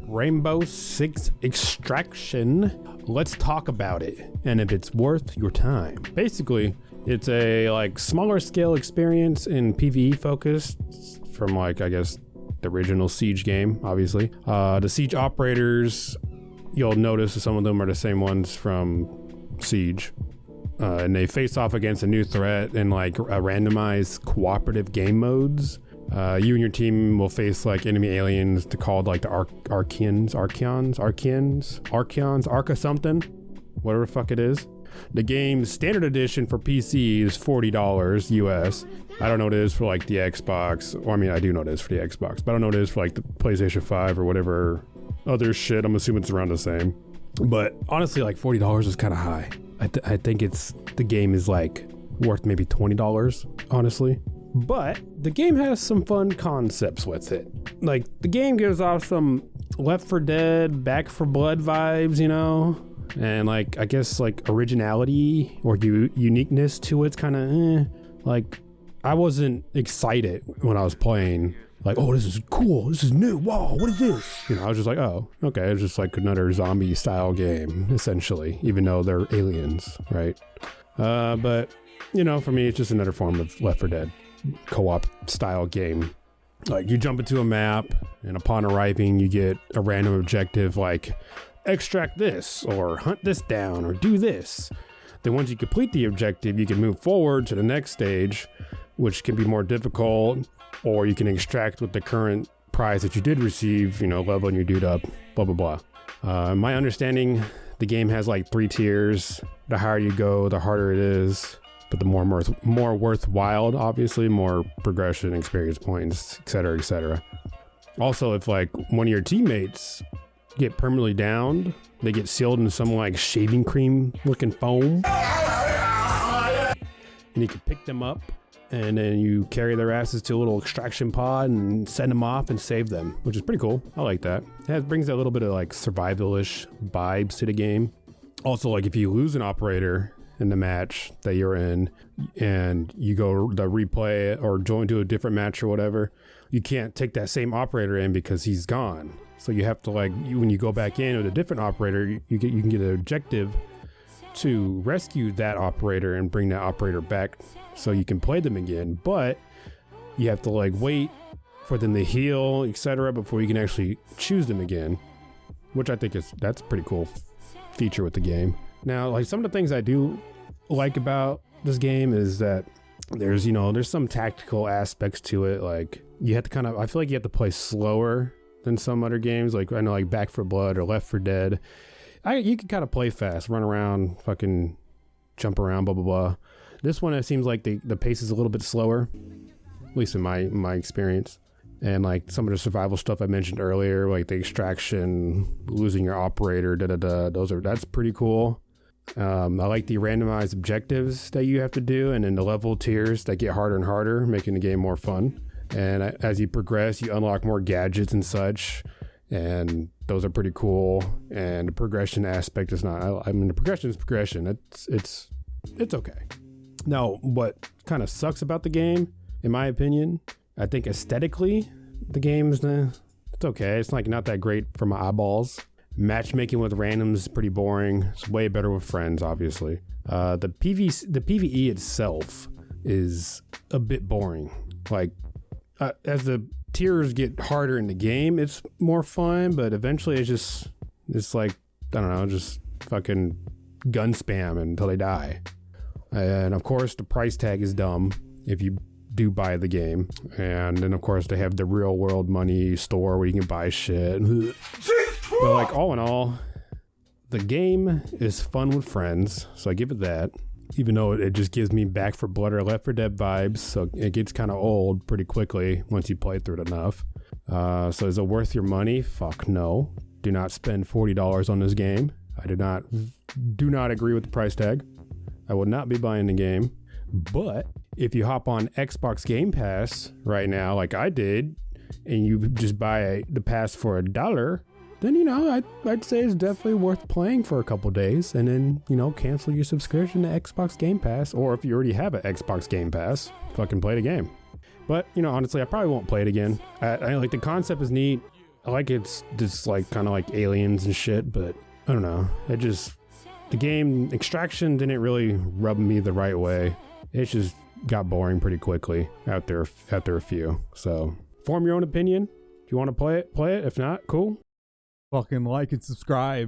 Rainbow Six Extraction. Let's talk about it and if it's worth your time. Basically, it's a like smaller scale experience in PvE focused from like, I guess, the original Siege game, obviously. The Siege operators, you'll notice some of them are the same ones from Siege. And they face off against a new threat in like a randomized cooperative game modes. You and your team will face like enemy aliens called like the Archeans, Arca something, whatever the fuck it is. The game's standard edition for PC is $40 US. I don't know what it is for like the Xbox. Well, I mean, I do know what it is for the Xbox, but I don't know what it is for like the PlayStation 5 or whatever other shit. I'm assuming it's around the same. But honestly, like $40 is kind of high. I think the game is like worth maybe $20, honestly. But the game has some fun concepts with it. Like the game gives off some Left 4 Dead, Back 4 Blood vibes, you know? And like, I guess like originality or uniqueness to it's kind of like, I wasn't excited when I was playing. Like, oh, this is cool. This is new. Whoa, what is this? You know, I was just like, oh, okay. It's just like another zombie style game, essentially, even though they're aliens, right? But, you know, for me, it's just another form of Left 4 Dead co-op style game. Like, you jump into a map, and upon arriving, you get a random objective like, extract this, or hunt this down, or do this. Then once you complete the objective, you can move forward to the next stage, which can be more difficult, or you can extract with the current prize that you did receive, you know, leveling your dude up, blah, blah, blah. My understanding, the game has like 3 tiers. The higher you go, the harder it is, but the more worthwhile, obviously, more progression, experience points, etc., etc. Also, if like one of your teammates get permanently downed, they get sealed in some like shaving cream looking foam, and you can pick them up and then you carry their asses to a little extraction pod and send them off and save them, which is pretty cool. I like that. It brings a little bit of like survival-ish vibes to the game. Also, like if you lose an operator in the match that you're in and you go to replay it or join to a different match or whatever, you can't take that same operator in because he's gone. So you have to like, when you go back in with a different operator, you can get an objective to rescue that operator and bring that operator back so you can play them again. But you have to like wait for them to heal, etc., before you can actually choose them again, which I think that's a pretty cool feature with the game. Now, like some of the things I do like about this game is that there's some tactical aspects to it. Like you have to I feel like you have to play slower than some other games. Like I know like Back 4 Blood or Left 4 Dead. You can kind of play fast, run around, fucking jump around, blah, blah, blah. This one, it seems like the pace is a little bit slower, at least in my experience. And like some of the survival stuff I mentioned earlier, like the extraction, losing your operator, that's pretty cool. I like the randomized objectives that you have to do, and then the level tiers that get harder and harder, making the game more fun. And as you progress, you unlock more gadgets and such, and those are pretty cool. And the progression aspect is not, I mean, the progression is progression. It's okay. Now, what kind of sucks about the game, in my opinion, I think aesthetically, the game's, it's okay. It's like not that great for my eyeballs. Matchmaking with randoms is pretty boring. It's way better with friends, obviously. The PvE itself is a bit boring. Like, as the tiers get harder in the game, it's more fun, but eventually it's like, I don't know, just fucking gun spam until they die. And of course, the price tag is dumb if you do buy the game. And then of course, they have the real world money store where you can buy shit. But like all in all, the game is fun with friends, so I give it that. Even though it just gives me Back 4 Blood or Left 4 Dead vibes, so it gets kind of old pretty quickly once you play through it enough. So is it worth your money? Fuck no. Do not spend $40 on this game. I do not agree with the price tag. I will not be buying the game. But if you hop on Xbox Game Pass right now, like I did, and you just buy the pass for $1, then, you know, I'd say it's definitely worth playing for a couple days, and then, you know, cancel your subscription to Xbox Game Pass, or if you already have an Xbox Game Pass, fucking play the game. But, you know, honestly, I probably won't play it again. I like the concept is neat. I like it's just like kind of like aliens and shit, but I don't know. The game Extraction didn't really rub me the right way. It just got boring pretty quickly after a few. So form your own opinion. If you want to play it, play it. If not, cool. Fucking like and subscribe.